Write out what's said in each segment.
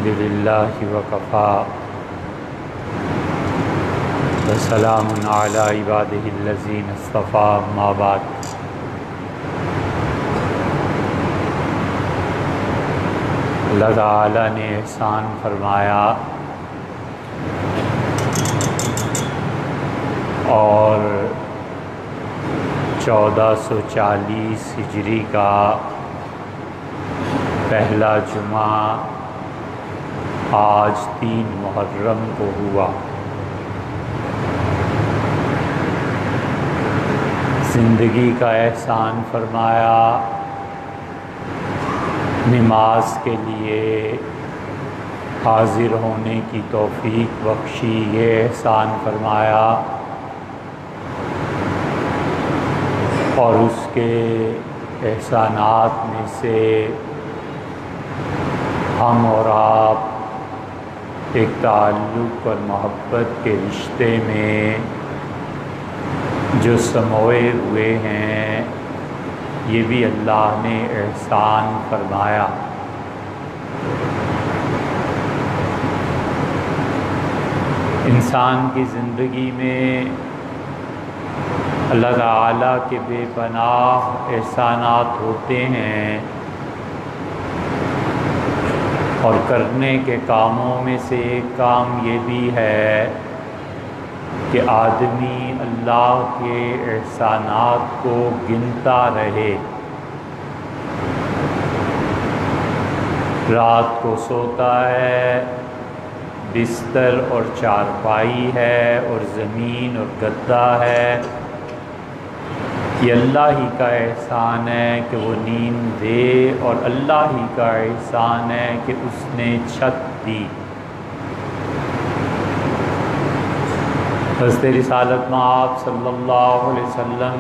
الحمدللہ وکفا وسلام علی عبادہ الذین اصطفیٰ اما بعد۔ اللہ تعالیٰ نے احسان فرمایا اور 1440 ہجری کا پہلا جمعہ آج 3 محرم کو ہوا۔ زندگی کا احسان فرمایا، نماز کے لیے حاضر ہونے کی توفیق بخشی، یہ احسان فرمایا، اور اس کے احسانات میں سے ہم اور آپ ایک تعلق اور محبت کے رشتے میں جو سموئے ہوئے ہیں، یہ بھی اللہ نے احسان فرمایا۔ انسان کی زندگی میں اللہ تعالیٰ کے بے پناہ احسانات ہوتے ہیں، اور کرنے کے کاموں میں سے ایک کام یہ بھی ہے کہ آدمی اللہ کے احسانات کو گنتا رہے۔ رات کو سوتا ہے، بستر اور چارپائی ہے اور زمین اور گدا ہے، یہ اللہ ہی کا احسان ہے کہ وہ نیند دے، اور اللہ ہی کا احسان ہے کہ اس نے چھت دی۔ حضرت رسالت مآب صلی اللہ علیہ وسلم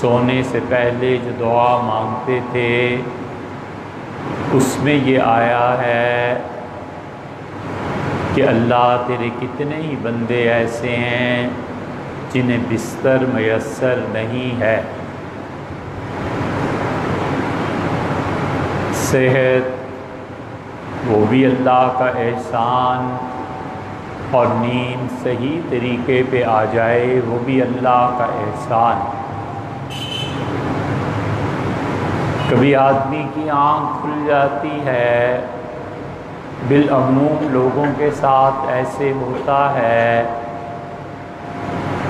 سونے سے پہلے جو دعا مانگتے تھے، اس میں یہ آیا ہے کہ اللہ تیرے کتنے ہی بندے ایسے ہیں جنہیں بستر میسر نہیں ہے، صحت وہ بھی اللہ کا احسان، اور نیند صحیح طریقے پہ آ جائے وہ بھی اللہ کا احسان۔ کبھی آدمی کی آنکھ کھل جاتی ہے، بالعموم لوگوں کے ساتھ ایسے ہوتا ہے،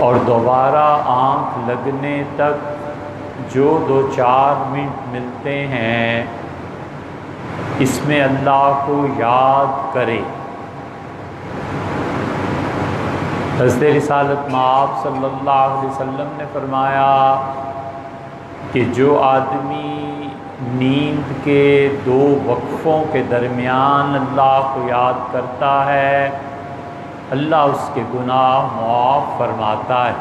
اور دوبارہ آنکھ لگنے تک جو 2-4 منٹ ملتے ہیں، اس میں اللہ کو یاد کرے۔ حضرت رسالت مآب صلی اللہ علیہ وسلم نے فرمایا کہ جو آدمی نیند کے 2 وقفوں کے درمیان اللہ کو یاد کرتا ہے، اللہ اس کے گناہ معاف فرماتا ہے۔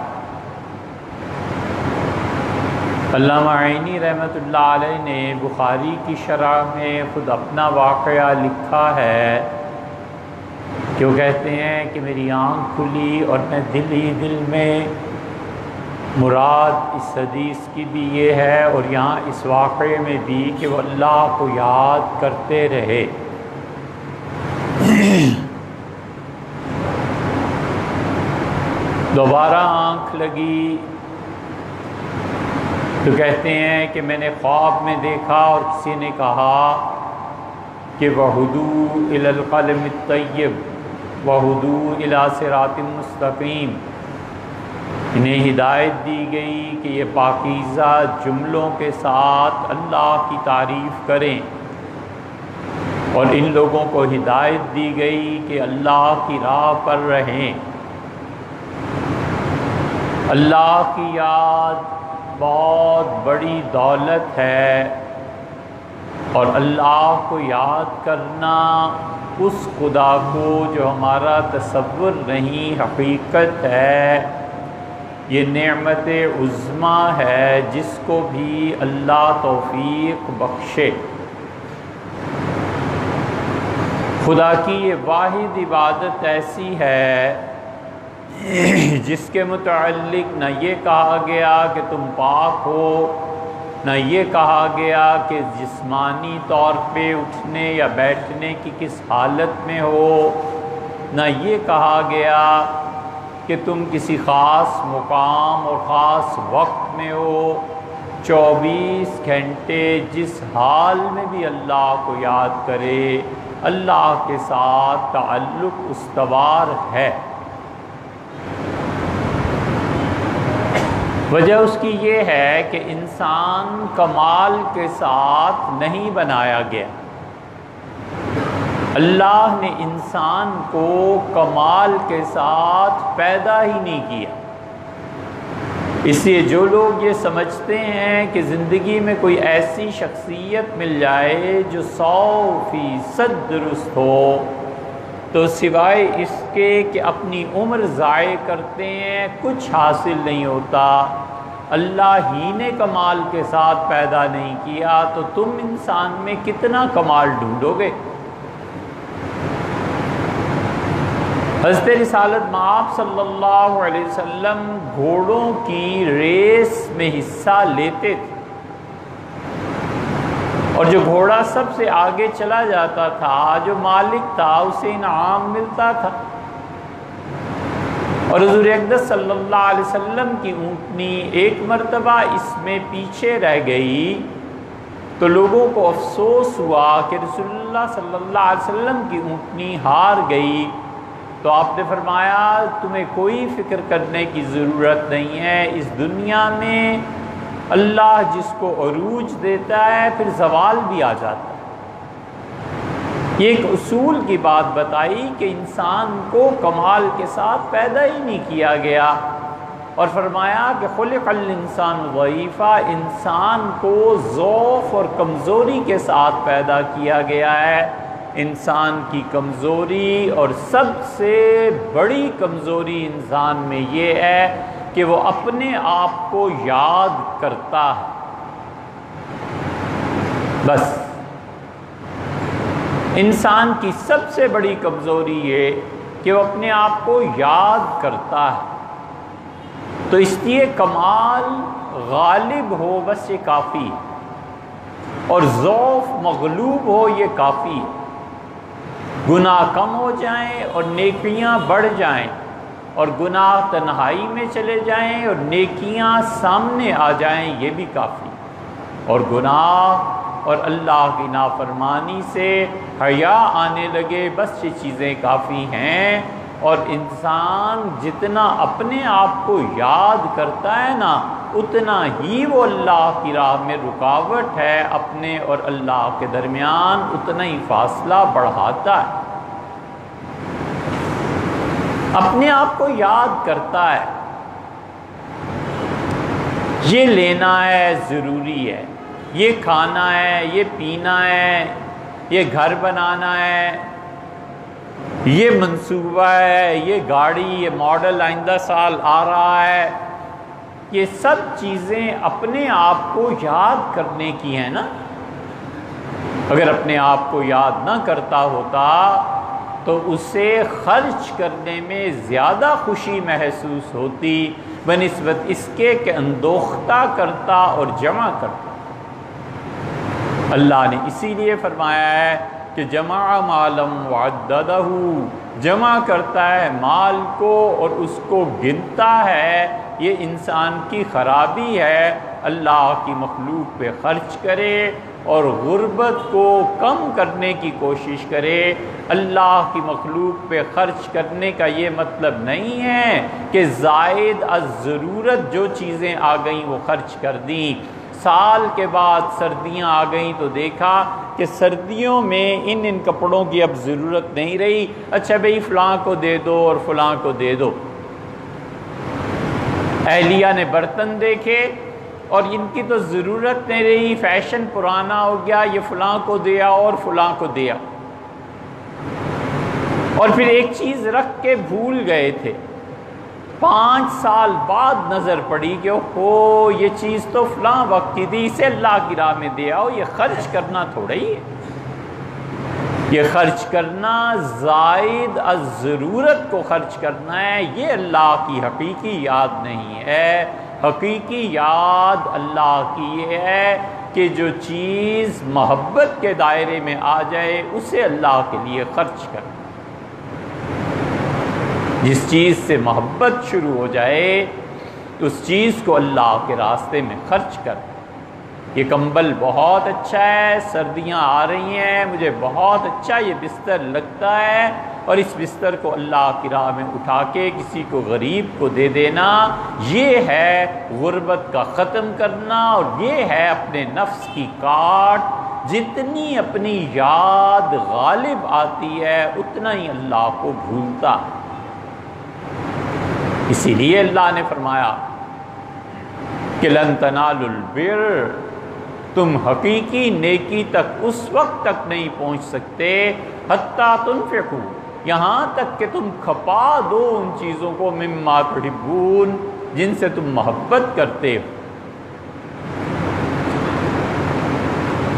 علامہ عینی رحمۃ اللہ علیہ نے بخاری کی شرح میں خود اپنا واقعہ لکھا ہے کہ وہ کہتے ہیں کہ میری آنکھ کھلی اور میں دل ہی دل میں، مراد اس حدیث کی بھی یہ ہے اور یہاں اس واقعے میں بھی، کہ وہ اللہ کو یاد کرتے رہے۔ دوبارہ آنکھ لگی تو کہتے ہیں کہ میں نے خواب میں دیکھا اور کسی نے کہا کہ وَہُدُوا إِلَى الْقَلَمِ الطَّيِّبِ وَهُدُوا إِلَى صِرَاطٍ مُسْتَقِيمٍ، انہیں ہدایت دی گئی کہ یہ پاکیزہ جملوں کے ساتھ اللہ کی تعریف کریں، اور ان لوگوں کو ہدایت دی گئی کہ اللہ کی راہ پر رہیں۔ اللہ کی یاد بہت بڑی دولت ہے، اور اللہ کو یاد کرنا اس خدا کو جو ہمارا تصور نہیں حقیقت ہے، یہ نعمت عظمیٰ ہے جس کو بھی اللہ توفیق بخشے۔ خدا کی یہ واحد عبادت ایسی ہے جس کے متعلق نہ یہ کہا گیا کہ تم پاک ہو، نہ یہ کہا گیا کہ جسمانی طور پہ اٹھنے یا بیٹھنے کی کس حالت میں ہو، نہ یہ کہا گیا کہ تم کسی خاص مقام اور خاص وقت میں ہو۔ 24 گھنٹے جس حال میں بھی اللہ کو یاد کرے، اللہ کے ساتھ تعلق استوار ہے۔ وجہ اس کی یہ ہے کہ انسان کمال کے ساتھ نہیں بنایا گیا۔ اللہ نے انسان کو کمال کے ساتھ پیدا ہی نہیں کیا۔ اس لیے جو لوگ یہ سمجھتے ہیں کہ زندگی میں کوئی ایسی شخصیت مل جائے جو 100% درست ہو، تو سوائے اس کے کہ اپنی عمر ضائع کرتے ہیں کچھ حاصل نہیں ہوتا۔ اللہ ہی نے کمال کے ساتھ پیدا نہیں کیا تو تم انسان میں کتنا کمال ڈھونڈو گے؟ حضرت رسالت مآب صلی اللہ علیہ وسلم گھوڑوں کی ریس میں حصہ لیتے تھے، اور جو گھوڑا سب سے آگے چلا جاتا تھا، جو مالک تھا، اسے انعام ملتا تھا۔ اور حضور اقدس صلی اللہ علیہ وسلم کی اونٹنی ایک مرتبہ اس میں پیچھے رہ گئی تو لوگوں کو افسوس ہوا کہ رسول اللہ صلی اللہ علیہ وسلم کی اونٹنی ہار گئی۔ تو آپ نے فرمایا تمہیں کوئی فکر کرنے کی ضرورت نہیں ہے، اس دنیا میں اللہ جس کو عروج دیتا ہے پھر زوال بھی آ جاتا ہے۔ یہ ایک اصول کی بات بتائی کہ انسان کو کمال کے ساتھ پیدا ہی نہیں کیا گیا، اور فرمایا کہ خلق الانسان ضعیفا، انسان کو ضعف اور کمزوری کے ساتھ پیدا کیا گیا ہے۔ انسان کی کمزوری اور سب سے بڑی کمزوری انسان میں یہ ہے کہ وہ اپنے آپ کو یاد کرتا ہے، بس انسان کی سب سے بڑی کمزوری یہ کہ وہ اپنے آپ کو یاد کرتا ہے۔ تو اس لیے کمال غالب ہو بس یہ کافی ہے، اور ضعف مغلوب ہو یہ کافی ہے۔ گناہ کم ہو جائیں اور نیکیاں بڑھ جائیں، اور گناہ تنہائی میں چلے جائیں اور نیکیاں سامنے آ جائیں، یہ بھی کافی۔ اور گناہ اور اللہ کی نافرمانی سے حیا آنے لگے، بس یہ چیزیں کافی ہیں۔ اور انسان جتنا اپنے آپ کو یاد کرتا ہے نا، اتنا ہی وہ اللہ کی راہ میں رکاوٹ ہے، اپنے اور اللہ کے درمیان اتنا ہی فاصلہ بڑھاتا ہے۔ اپنے آپ کو یاد کرتا ہے، یہ لینا ہے ضروری ہے، یہ کھانا ہے، یہ پینا ہے، یہ گھر بنانا ہے، یہ منصوبہ ہے، یہ گاڑی، یہ ماڈل آئندہ سال آ رہا ہے۔ یہ سب چیزیں اپنے آپ کو یاد کرنے کی ہیں نا۔ اگر اپنے آپ کو یاد نہ کرتا ہوتا تو اسے خرچ کرنے میں زیادہ خوشی محسوس ہوتی بنسبت اس کے کہ اندوختہ کرتا اور جمع کرتا۔ اللہ نے اسی لیے فرمایا ہے کہ جمع مالم وعددہ، جمع کرتا ہے مال کو اور اس کو گنتا ہے۔ یہ انسان کی خرابی ہے۔ اللہ کی مخلوق پہ خرچ کرے اور غربت کو کم کرنے کی کوشش کرے۔ اللہ کی مخلوق پہ خرچ کرنے کا یہ مطلب نہیں ہے کہ زائد از ضرورت جو چیزیں آ گئیں وہ خرچ کر دیں۔ سال کے بعد سردیاں آ گئیں تو دیکھا کہ سردیوں میں ان کپڑوں کی اب ضرورت نہیں رہی، اچھا بھئی فلاں کو دے دو اور فلاں کو دے دو۔ اہلیہ نے برتن دیکھے اور ان کی تو ضرورت نہیں رہی، فیشن پرانا ہو گیا، یہ فلاں کو دیا اور فلاں کو دیا، اور پھر ایک چیز رکھ کے بھول گئے تھے۔ 5 سال بعد نظر پڑی کہ اوہ یہ چیز تو فلاں وقت کی تھی، اسے اللہ کی راہ میں دے آؤ۔ یہ خرچ کرنا تھوڑا ہی ہے، یہ خرچ کرنا زائد از ضرورت کو خرچ کرنا ہے، یہ اللہ کی حقیقی یاد نہیں ہے۔ حقیقی یاد اللہ کی یہ ہے کہ جو چیز محبت کے دائرے میں آ جائے اسے اللہ کے لیے خرچ کر. جس چیز سے محبت شروع ہو جائے اس چیز کو اللہ کے راستے میں خرچ کر. یہ کمبل بہت اچھا ہے، سردیاں آ رہی ہیں، مجھے بہت اچھا یہ بستر لگتا ہے، اور اس بستر کو اللہ کی راہ میں اٹھا کے کسی کو غریب کو دے دینا، یہ ہے غربت کا ختم کرنا، اور یہ ہے اپنے نفس کی کاٹ. جتنی اپنی یاد غالب آتی ہے اتنا ہی اللہ کو بھولتا. اسی لیے اللہ نے فرمایا کہ لن تنالوا البر، تم حقیقی نیکی تک اس وقت تک نہیں پہنچ سکتے حتیٰ تنفقوا، یہاں تک کہ تم کھپا دو ان چیزوں کو مما تحبون، جن سے تم محبت کرتے ہو.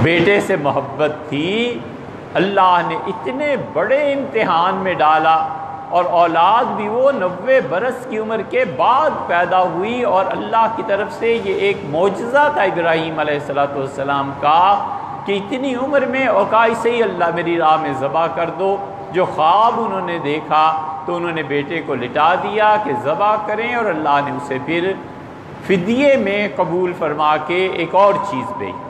بیٹے سے محبت تھی، اللہ نے اتنے بڑے امتحان میں ڈالا، اور اولاد بھی وہ 90 برس کی عمر کے بعد پیدا ہوئی، اور اللہ کی طرف سے یہ ایک معجزہ تھا ابراہیم علیہ السلام کا کہ اتنی عمر میں، اور کہا اسے ہی اللہ میری راہ میں ذبح کر دو. جو خواب انہوں نے دیکھا تو انہوں نے بیٹے کو لٹا دیا کہ ذبح کریں، اور اللہ نے اسے پھر فدیے میں قبول فرما کے ایک اور چیز بھیجی.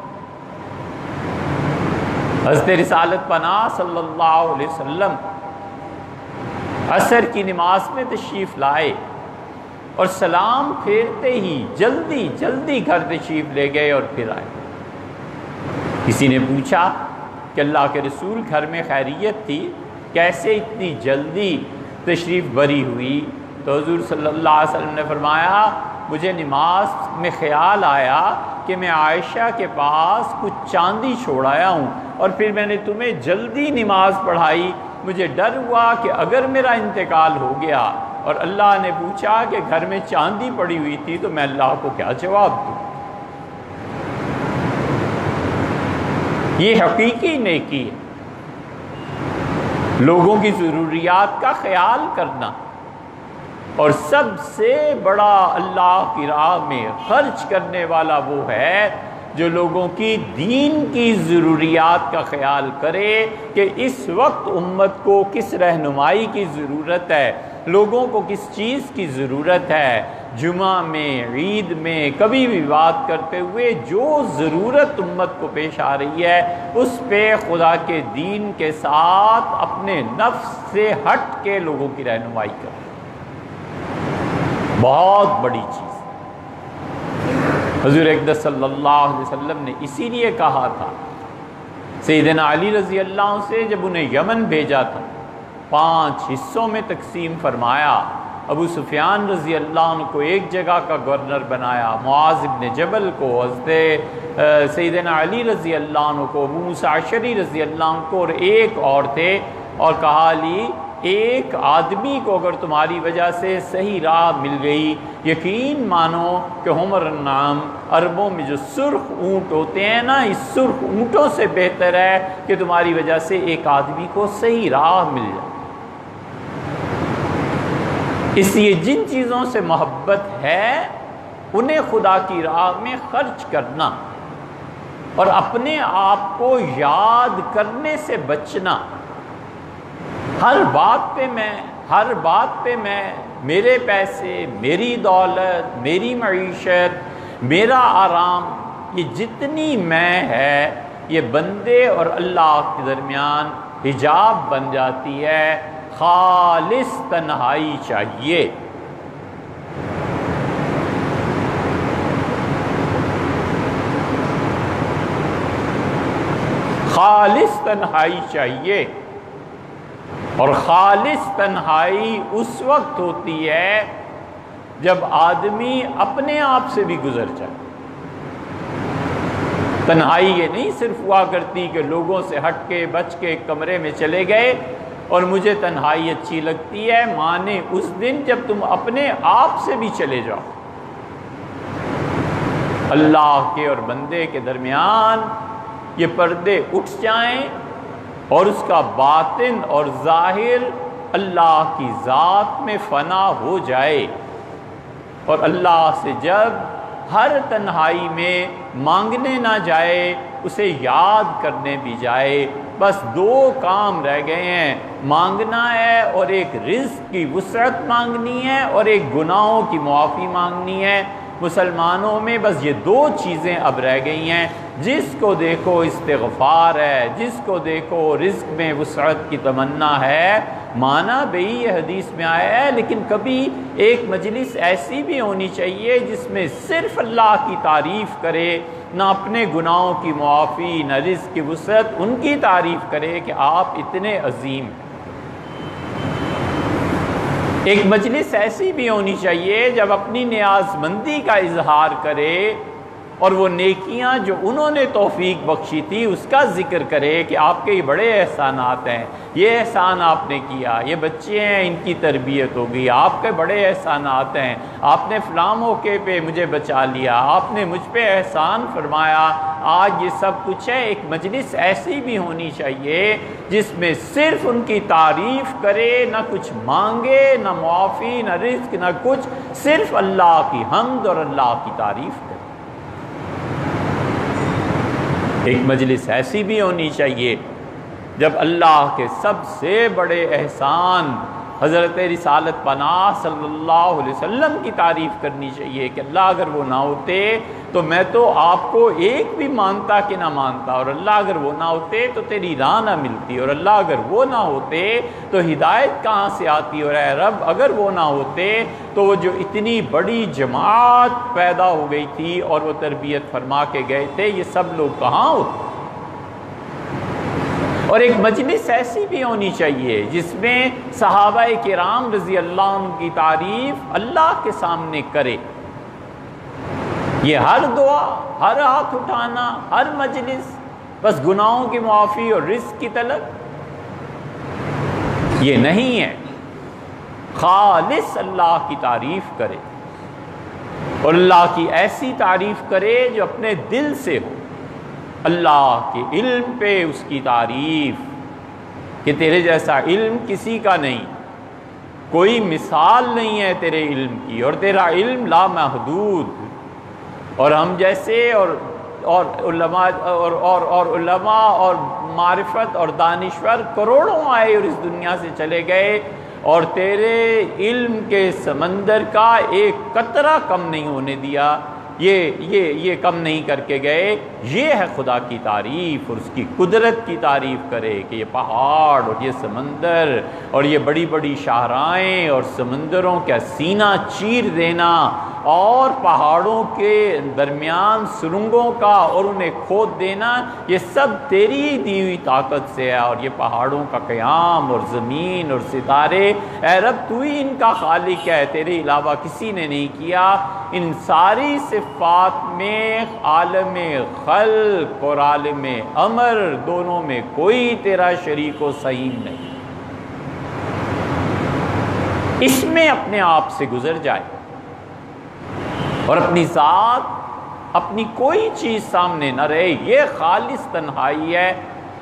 حضرت رسالت پناہ صلی اللہ علیہ وسلم عصر کی نماز میں تشریف لائے، اور سلام پھیرتے ہی جلدی جلدی گھر تشریف لے گئے اور پھر آئے. کسی نے پوچھا کہ اللہ کے رسول گھر میں خیریت تھی، کیسے اتنی جلدی تشریف بری ہوئی؟ تو حضور صلی اللہ علیہ وسلم نے فرمایا مجھے نماز میں خیال آیا کہ میں عائشہ کے پاس کچھ چاندی چھوڑ آیا ہوں، اور پھر میں نے تمہیں جلدی نماز پڑھائی. مجھے ڈر ہوا کہ اگر میرا انتقال ہو گیا اور اللہ نے پوچھا کہ گھر میں چاندی پڑی ہوئی تھی تو میں اللہ کو کیا جواب دوں. یہ حقیقی نیکی ہے، لوگوں کی ضروریات کا خیال کرنا. اور سب سے بڑا اللہ کی راہ میں خرچ کرنے والا وہ ہے جو لوگوں کی دین کی ضروریات کا خیال کرے کہ اس وقت امت کو کس رہنمائی کی ضرورت ہے، لوگوں کو کس چیز کی ضرورت ہے. جمعہ میں، عید میں، کبھی بھی بات کرتے ہوئے جو ضرورت امت کو پیش آ رہی ہے اس پہ خدا کے دین کے ساتھ اپنے نفس سے ہٹ کے لوگوں کی رہنمائی کرے. بہت بڑی چیز. حضور اقدس صلی اللہ علیہ وسلم نے اسی لیے کہا تھا سیدنا علی رضی اللہ عنہ سے جب انہیں یمن بھیجا تھا 5 حصوں میں تقسیم فرمایا. ابو سفیان رضی اللہ عنہ کو ایک جگہ کا گورنر بنایا، معاذ ابن جبل کو، حضرت سیدنا علی رضی اللہ عنہ کو، ابو موسیٰ اشعری رضی اللہ عنہ کو، اور ایک اور تھے، اور کہا علی ایک آدمی کو اگر تمہاری وجہ سے صحیح راہ مل گئی، یقین مانو کہ حمر النعام، عربوں میں جو سرخ اونٹ ہوتے ہیں نا، اس سرخ اونٹوں سے بہتر ہے کہ تمہاری وجہ سے ایک آدمی کو صحیح راہ مل جائے. اس لیے جن چیزوں سے محبت ہے انہیں خدا کی راہ میں خرچ کرنا، اور اپنے آپ کو یاد کرنے سے بچنا. ہر بات پہ میں میرے پیسے، میری دولت، میری معیشت، میرا آرام، یہ جتنی میں ہے یہ بندے اور اللہ کے درمیان حجاب بن جاتی ہے. خالص تنہائی چاہیے. خالص تنہائی چاہیے. اور خالص تنہائی اس وقت ہوتی ہے جب آدمی اپنے آپ سے بھی گزر جائے. تنہائی یہ نہیں صرف ہوا کرتی کہ لوگوں سے ہٹ کے بچ کے ایک کمرے میں چلے گئے اور مجھے تنہائی اچھی لگتی ہے. مانے اس دن جب تم اپنے آپ سے بھی چلے جاؤ. اللہ کے اور بندے کے درمیان یہ پردے اٹھ جائیں اور اس کا باطن اور ظاہر اللہ کی ذات میں فنا ہو جائے. اور اللہ سے جب ہر تنہائی میں مانگنے نہ جائے، اسے یاد کرنے بھی جائے، بس دو کام رہ گئے ہیں، مانگنا ہے اور ایک رزق کی وسعت مانگنی ہے اور ایک گناہوں کی معافی مانگنی ہے۔ مسلمانوں میں بس یہ دو چیزیں اب رہ گئی ہیں، جس کو دیکھو استغفار ہے، جس کو دیکھو رزق میں وسعت کی تمنا ہے، مانا بھئی یہ حدیث میں آیا ہے، لیکن کبھی ایک مجلس ایسی بھی ہونی چاہیے جس میں صرف اللہ کی تعریف کرے، نہ اپنے گناہوں کی معافی نہ رزق کی وسعت، ان کی تعریف کرے کہ آپ اتنے عظیم ہیں۔ ایک مجلس ایسی بھی ہونی چاہیے جب اپنی نیاز مندی کا اظہار کرے اور وہ نیکیاں جو انہوں نے توفیق بخشی تھی اس کا ذکر کرے کہ آپ کے یہ بڑے احسانات ہیں، یہ احسان آپ نے کیا، یہ بچے ہیں ان کی تربیت ہو گئی، آپ کے بڑے احسانات ہیں، آپ نے فلاں موقع پہ مجھے بچا لیا، آپ نے مجھ پہ احسان فرمایا، آج یہ سب کچھ ہے۔ ایک مجلس ایسی بھی ہونی چاہیے جس میں صرف ان کی تعریف کرے، نہ کچھ مانگے، نہ معافی، نہ رزق، نہ کچھ، صرف اللہ کی حمد اور اللہ کی تعریف کرے۔ ایک مجلس ایسی بھی ہونی چاہیے جب اللہ کے سب سے بڑے احسان حضرت رسالت پناہ صلی اللہ علیہ وسلم کی تعریف کرنی چاہیے کہ اللہ اگر وہ نہ ہوتے تو میں تو آپ کو ایک بھی مانتا کہ نہ مانتا، اور اللہ اگر وہ نہ ہوتے تو تیری راہ نہ ملتی، اور اللہ اگر وہ نہ ہوتے تو ہدایت کہاں سے آتی، اور اے رب اگر وہ نہ ہوتے تو وہ جو اتنی بڑی جماعت پیدا ہو گئی تھی اور وہ تربیت فرما کے گئے تھے، یہ سب لوگ کہاں ہوتے۔ اور ایک مجلس ایسی بھی ہونی چاہیے جس میں صحابہ کرام رضی اللہ عنہ کی تعریف اللہ کے سامنے کرے۔ یہ ہر دعا، ہر ہاتھ اٹھانا، ہر مجلس بس گناہوں کی معافی اور رزق کی طلب، یہ نہیں ہے۔ خالص اللہ کی تعریف کرے اور اللہ کی ایسی تعریف کرے جو اپنے دل سے ہو، اللہ کے علم پہ اس کی تعریف کہ تیرے جیسا علم کسی کا نہیں، کوئی مثال نہیں ہے تیرے علم کی، اور تیرا علم لامحدود، اور ہم جیسے اور علماء اور معرفت اور دانشور کروڑوں آئے اور اس دنیا سے چلے گئے، اور تیرے علم کے سمندر کا ایک قطرہ کم نہیں ہونے دیا، یہ کم نہیں کر کے گئے۔ یہ ہے خدا کی تعریف اور اس کی قدرت کی تعریف کرے کہ یہ پہاڑ اور یہ سمندر اور یہ بڑی بڑی شاہراہیں اور سمندروں کا سینہ چیر دینا اور پہاڑوں کے درمیان سرنگوں کا اور انہیں کھود دینا، یہ سب تیری دی ہوئی طاقت سے ہے، اور یہ پہاڑوں کا قیام اور زمین اور ستارے، اے رب تو ہی ان کا خالق ہے، تیرے علاوہ کسی نے نہیں کیا۔ ان ساری صفات میں عالم خلق اور عالم امر دونوں میں کوئی تیرا شریک و سہیم نہیں، اس میں اپنے آپ سے گزر جائے اور اپنی ذات، اپنی کوئی چیز سامنے نہ رہے۔ یہ خالص تنہائی ہے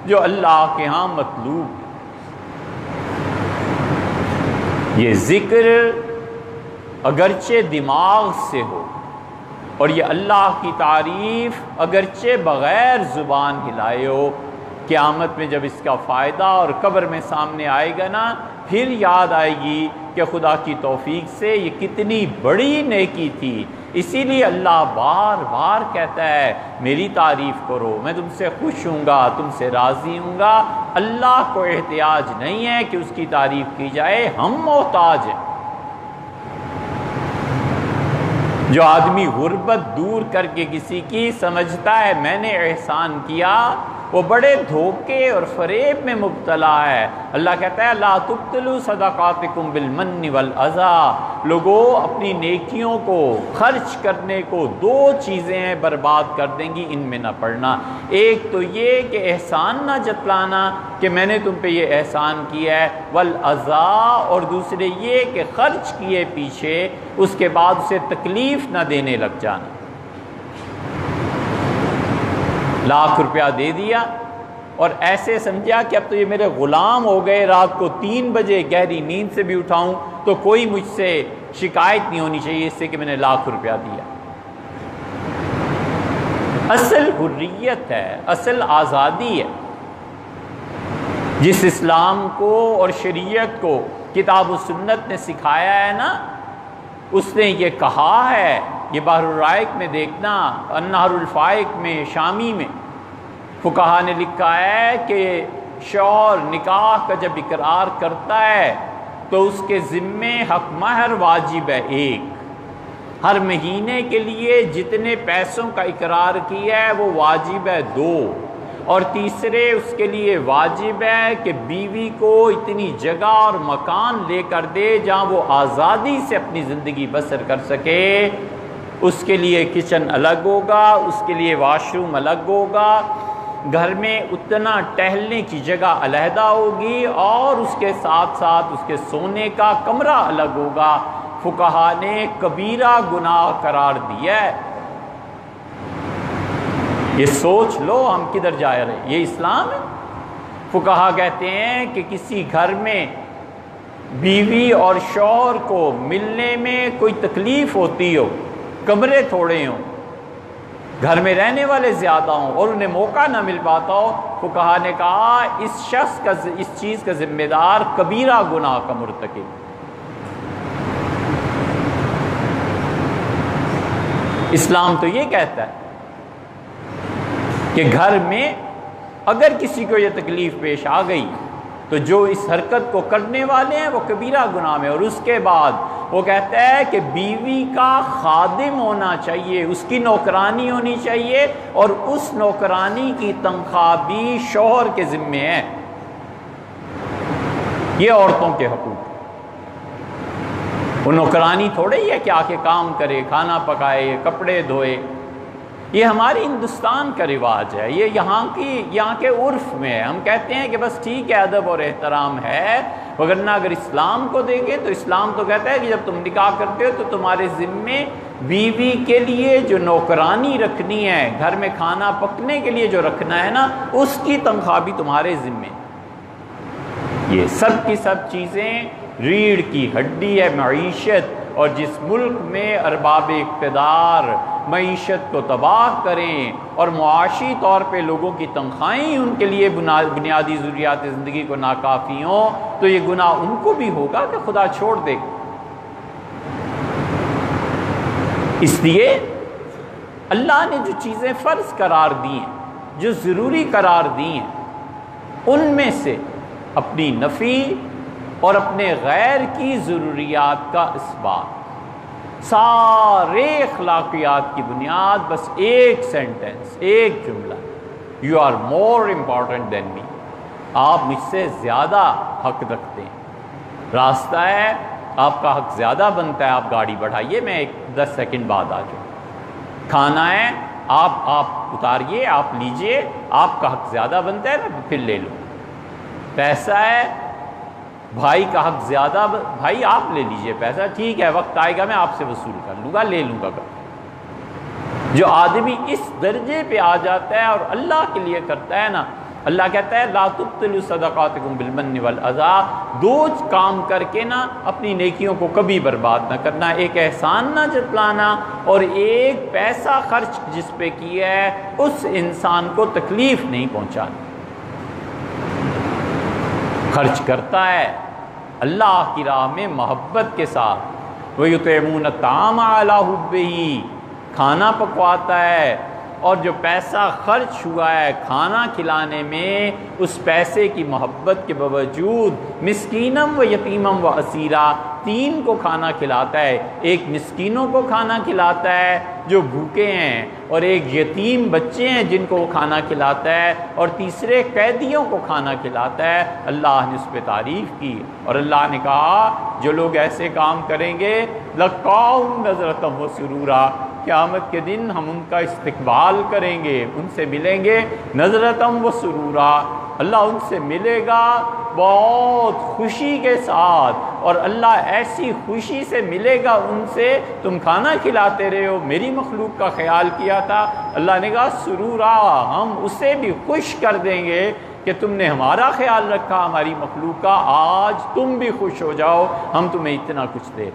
جو اللہ کے ہاں مطلوب ہے۔ یہ ذکر اگرچہ دماغ سے ہو اور یہ اللہ کی تعریف اگرچہ بغیر زبان ہلائے ہو، قیامت میں جب اس کا فائدہ اور قبر میں سامنے آئے گا نا، پھر یاد آئے گی کہ خدا کی توفیق سے یہ کتنی بڑی نیکی تھی۔ اسی لیے اللہ بار بار کہتا ہے میری تعریف کرو، میں تم سے خوش ہوں گا، تم سے راضی ہوں گا۔ اللہ کو احتیاج نہیں ہے کہ اس کی تعریف کی جائے، ہم محتاج ہیں۔ جو آدمی غربت دور کر کے کسی کی سمجھتا ہے میں نے احسان کیا، وہ بڑے دھوکے اور فریب میں مبتلا ہے۔ اللہ کہتا ہے لا تبطلوا صدقاتکم بالمن والاذی، لوگوں اپنی نیکیوں کو خرچ کرنے کو دو چیزیں برباد کر دیں گی، ان میں نہ پڑنا۔ ایک تو یہ کہ احسان نہ جتلانا کہ میں نے تم پہ یہ احسان کیا ہے، والاذی، اور دوسرے یہ کہ خرچ کیے پیچھے اس کے بعد اسے تکلیف نہ دینے لگ جانا۔ لاکھ روپیہ دے دیا اور ایسے سمجھا کہ اب تو یہ میرے غلام ہو گئے، رات کو 3 بجے گہری نیند سے بھی اٹھاؤں تو کوئی مجھ سے شکایت نہیں ہونی چاہیے اس سے کہ میں نے لاکھ روپیہ دیا۔ اصل حریت ہے، اصل آزادی ہے، جس اسلام کو اور شریعت کو کتاب و سنت نے سکھایا ہے نا، اس نے یہ کہا ہے، یہ بحر الرائق میں دیکھنا، النہر الفائق میں، شامی میں فقہا نے لکھا ہے کہ شوہر نکاح کا جب اقرار کرتا ہے تو اس کے ذمے حق مہر واجب ہے ایک، ہر مہینے کے لیے جتنے پیسوں کا اقرار کیا ہے وہ واجب ہے دو، اور تیسرے اس کے لیے واجب ہے کہ بیوی کو اتنی جگہ اور مکان لے کر دے جہاں وہ آزادی سے اپنی زندگی بسر کر سکے۔ اس کے لیے کچن الگ ہوگا، اس کے لیے واش روم الگ ہوگا، گھر میں اتنا ٹہلنے کی جگہ علیحدہ ہوگی، اور اس کے ساتھ ساتھ اس کے سونے کا کمرہ الگ ہوگا۔ فقہا نے کبیرہ گناہ قرار دیا ہے۔ یہ سوچ لو ہم کدھر جا رہے ہیں، یہ اسلام ہے؟ فقہا کہتے ہیں کہ کسی گھر میں بیوی اور شوہر کو ملنے میں کوئی تکلیف ہوتی ہو، کمرے تھوڑے ہوں، گھر میں رہنے والے زیادہ ہوں اور انہیں موقع نہ مل پاتا ہو، فقہا نے کہا اس شخص کا، اس چیز کا ذمہ دار کبیرہ گناہ کا مرتکب۔ اسلام تو یہ کہتا ہے کہ گھر میں اگر کسی کو یہ تکلیف پیش آ گئی تو جو اس حرکت کو کرنے والے ہیں وہ کبیرہ گناہ میں، اور اس کے بعد وہ کہتا ہے کہ بیوی کا خادم ہونا چاہیے، اس کی نوکرانی ہونی چاہیے، اور اس نوکرانی کی تنخواہ بھی شوہر کے ذمے ہے۔ یہ عورتوں کے حقوق، وہ نوکرانی تھوڑے ہی ہے کہ آ کے کام کرے، کھانا پکائے، کپڑے دھوئے۔ یہ ہماری ہندوستان کا رواج ہے، یہ یہاں کے عرف میں ہے۔ ہم کہتے ہیں کہ بس ٹھیک ہے، ادب اور احترام ہے، وگرنہ اگر اسلام کو دیکھیں تو اسلام تو کہتا ہے کہ جب تم نکاح کرتے ہو تو تمہارے ذمے بیوی کے لیے جو نوکرانی رکھنی ہے، گھر میں کھانا پکنے کے لیے جو رکھنا ہے نا، اس کی تنخواہ بھی تمہارے ذمے۔ یہ سب کی سب چیزیں ریڑھ کی ہڈی ہے معیشت، اور جس ملک میں ارباب اقتدار معیشت کو تباہ کریں اور معاشی طور پہ لوگوں کی تنخواہیں ان کے لیے بنیادی ضروریات زندگی کو ناکافی ہوں، تو یہ گناہ ان کو بھی ہوگا کہ خدا چھوڑ دے گا۔ اس لیے اللہ نے جو چیزیں فرض قرار دی ہیں، جو ضروری قرار دی ہیں، ان میں سے اپنی نفی اور اپنے غیر کی ضروریات کا اثبات، سارے اخلاقیات کی بنیاد بس ایک سینٹنس، ایک جملہ، یو آر مور امپورٹنٹ دین می، آپ مجھ سے زیادہ حق رکھتے ہیں۔ راستہ ہے، آپ کا حق زیادہ بنتا ہے، آپ گاڑی بڑھائیے، میں 10 سیکنڈ بعد آ جاؤں۔ کھانا ہے، آپ اتاریے، آپ لیجئے، آپ کا حق زیادہ بنتا ہے، میں پھر لے لوں۔ پیسہ ہے، بھائی کا حق زیادہ، بھائی آپ لے لیجئے پیسہ، ٹھیک ہے، وقت آئے گا میں آپ سے وصول کر لوں گا، لے لوں گا۔ جو آدمی اس درجے پہ آ جاتا ہے اور اللہ کے لیے کرتا ہے نا، اللہ کہتا ہے لا تبطلوا صدقاتکم بالمن والاذی، دو کام کر کے نا اپنی نیکیوں کو کبھی برباد نہ کرنا، ایک احسان نہ جتلانا اور ایک پیسہ خرچ جس پہ کیا ہے اس انسان کو تکلیف نہیں پہنچانا۔ خرچ کرتا ہے اللہ کی راہ میں محبت کے ساتھ، وَيُطْعِمُونَ الطَّعَامَ عَلَىٰ حُبِّهِ، کھانا پکواتا ہے، اور جو پیسہ خرچ ہوا ہے کھانا کھلانے میں، اس پیسے کی محبت کے باوجود مسکینم و یتیمم و اسیرا، 3 کو کھانا کھلاتا ہے، ایک مسکینوں کو کھانا کھلاتا ہے جو بھوکے ہیں، اور ایک یتیم بچے ہیں جن کو وہ کھانا کھلاتا ہے، اور تیسرے قیدیوں کو کھانا کھلاتا ہے۔ اللہ نے اس پہ تعریف کی، اور اللہ نے کہا جو لوگ ایسے کام کریں گے لَقَاهُمْ نَظْرَةً وَسُرُورًا، قیامت کے دن ہم ان کا استقبال کریں گے، ان سے ملیں گے نظرتم و سرورا، اللہ ان سے ملے گا بہت خوشی کے ساتھ، اور اللہ ایسی خوشی سے ملے گا ان سے، تم کھانا کھلاتے رہے ہو، میری مخلوق کا خیال کیا تھا، اللہ نے کہا سرورا، ہم اسے بھی خوش کر دیں گے کہ تم نے ہمارا خیال رکھا، ہماری مخلوق کا، آج تم بھی خوش ہو جاؤ، ہم تمہیں اتنا کچھ دے۔